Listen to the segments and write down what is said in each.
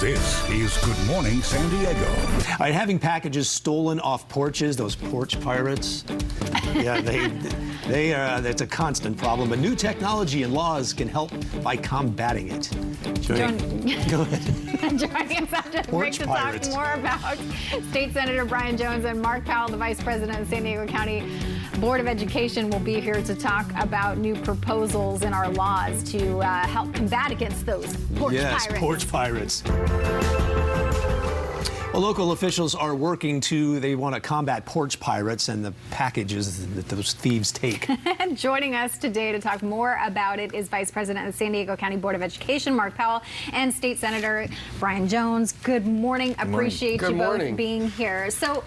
This is Good Morning San Diego. All right, having packages stolen off porches, those porch pirates, yeah, that's a constant problem. But new technology and laws can help by combating it. Go ahead. Joining us after the break to talk more about State Senator Brian Jones and Mark Powell, the Vice President of San Diego County Board of Education, will be here to talk about new proposals in our laws to help combat against those porch pirates. Yes, porch pirates. Well, local officials are working they want to combat porch pirates and the packages that those thieves take. Joining us today to talk more about it is Vice President of the San Diego County Board of Education, Mark Powell, and State Senator Brian Jones. Good morning. Appreciate you both being here. So,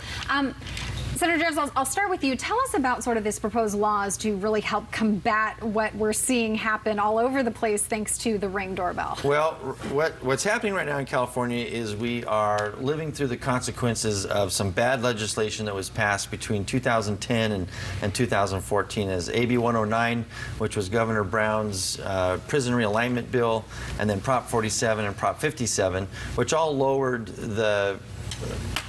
Senator Jones, I'll start with you. Tell us about sort of this proposed laws to really help combat what we're seeing happen all over the place thanks to the Ring doorbell. Well, what's happening right now in California is we are living through the consequences of some bad legislation that was passed between 2010 and 2014 as AB 109, which was Governor Brown's prison realignment bill, and then Prop 47 and Prop 57, which all lowered the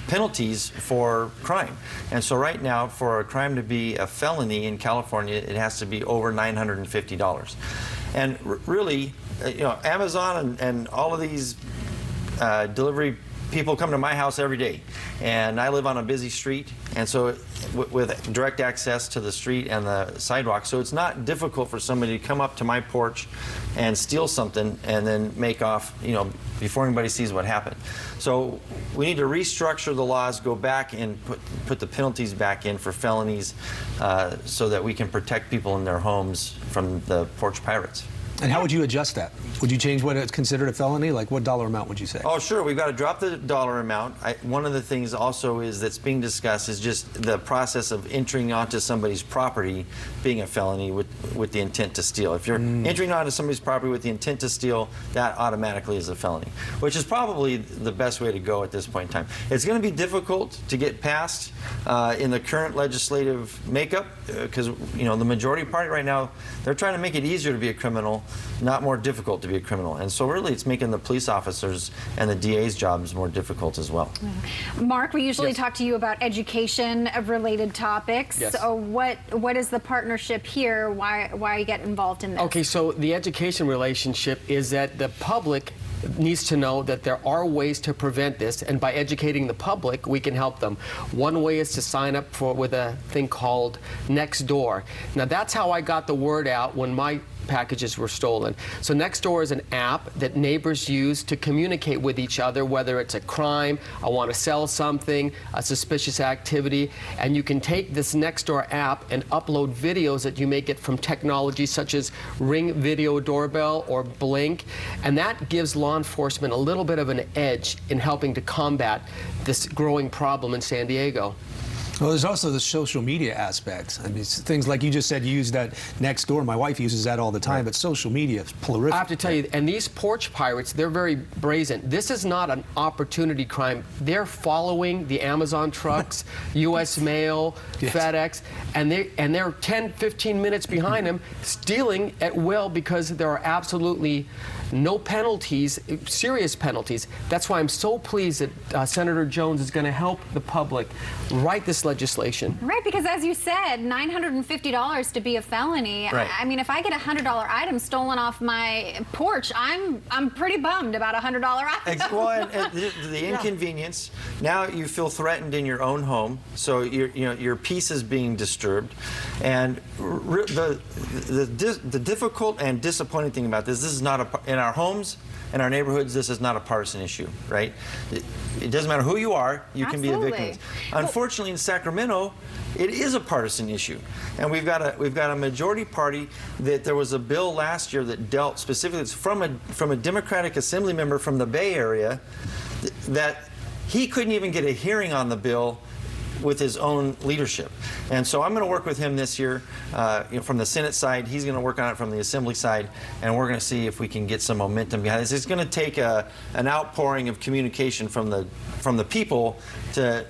penalties for crime. And so right now, for a crime to be a felony in California, it has to be over $950. And really, you know, Amazon and all of these delivery people come to my house every day, and I live on a busy street, and so with direct access to the street and the sidewalk, so it's not difficult for somebody to come up to my porch and steal something and then make off, you know, before anybody sees what happened. So we need to restructure the laws, go back and put the penalties back in for felonies so that we can protect people in their homes from the porch pirates. And how would you adjust that? Would you change what is considered a felony? Like what dollar amount would you say? Oh, sure. We've got to drop the dollar amount. One of the things also is that's being discussed is just the process of entering onto somebody's property being a felony with the intent to steal. If you're entering onto somebody's property with the intent to steal, that automatically is a felony, which is probably the best way to go at this point in time. It's going to be difficult to get passed in the current legislative makeup because, you know, the majority party right now, they're trying to make it easier to be a criminal, not more difficult to be a criminal. And so really it's making the police officers and the DA's jobs more difficult as well. Mark, we usually talk to you about education-related topics. Yes. So what is the partnership here? Why get involved in this? Okay, so the education relationship is that the public needs to know that there are ways to prevent this, and by educating the public, we can help them. One way is to sign up with a thing called Nextdoor. Now, that's how I got the word out when my packages were stolen. So Nextdoor is an app that neighbors use to communicate with each other, whether it's a crime, I want to sell something, a suspicious activity, and you can take this Nextdoor app and upload videos that you may get from technology such as Ring video doorbell or Blink, and that gives law enforcement a little bit of an edge in helping to combat this growing problem in San Diego. Well, there's also the social media aspect. I mean, things like you just said, you use that Nextdoor. My wife uses that all the time, but social media is prolific. I have to tell you, and these porch pirates, they're very brazen. This is not an opportunity crime. They're following the Amazon trucks, U.S. Mail, FedEx, and they're 10, 15 minutes behind them, stealing at will because there are absolutely no penalties, serious penalties. That's why I'm so pleased that Senator Jones is going to help the public write this legislation. Right, because as you said, $950 to be a felony. Right. I mean, if I get a $100 item stolen off my porch, I'm pretty bummed about a $100 item. Well, and the inconvenience. Now you feel threatened in your own home, so your peace is being disturbed, and the difficult and disappointing thing about this is not in our homes. In our neighborhoods, this is not a partisan issue, right? It doesn't matter who you are, you can be a victim. Unfortunately, in Sacramento, it is a partisan issue, and we've got a majority party that there was a bill last year that dealt specifically from a Democratic Assembly member from the Bay Area that he couldn't even get a hearing on the bill with his own leadership. And so I'm going to work with him this year from the Senate side. He's going to work on it from the Assembly side, and we're going to see if we can get some momentum behind this. It's going to take an outpouring of communication from the people to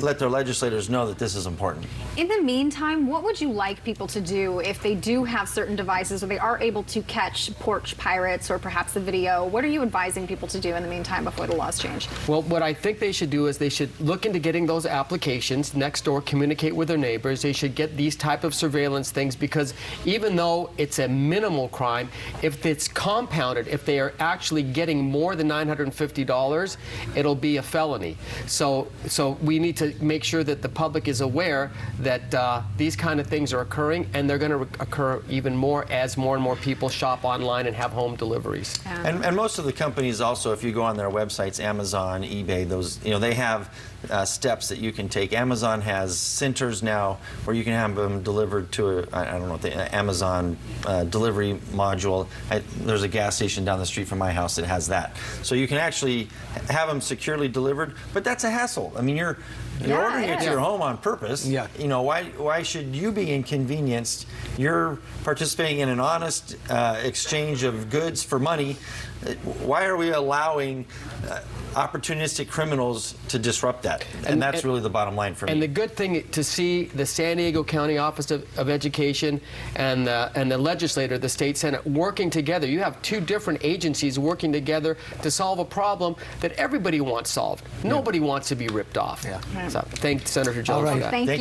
let their legislators know that this is important. In the meantime, what would you like people to do if they do have certain devices or they are able to catch porch pirates or perhaps the video? What are you advising people to do in the meantime before the laws change? Well, what I think they should do is they should look into getting those applications next door, communicate with their neighbors. They should get these type of surveillance things, because even though it's a minimal crime, if it's compounded, if they are actually getting more than $950, it'll be a felony. So we need to make sure that the public is aware that these kind of things are occurring, and they're going to occur even more as more and more people shop online and have home deliveries. And most of the companies also, if you go on their websites, Amazon, eBay, those, they have steps that you can take. Amazon has centers now where you can have them delivered to I don't know, the Amazon delivery module. There's a gas station down the street from my house that has that. So you can actually have them securely delivered, but that's a hassle. I mean, you're ordering it to your home on purpose. Yeah. Why should you be inconvenienced? You're participating in an honest exchange of goods for money. Why are we allowing opportunistic criminals to disrupt that? And that's really the bottom line for me. And the good thing to see the San Diego County Office of Education and the legislator, the state Senate, working together. You have two different agencies working together to solve a problem that everybody wants solved. Nobody wants to be ripped off. Yeah. So thank Senator Jones for that. Thank you.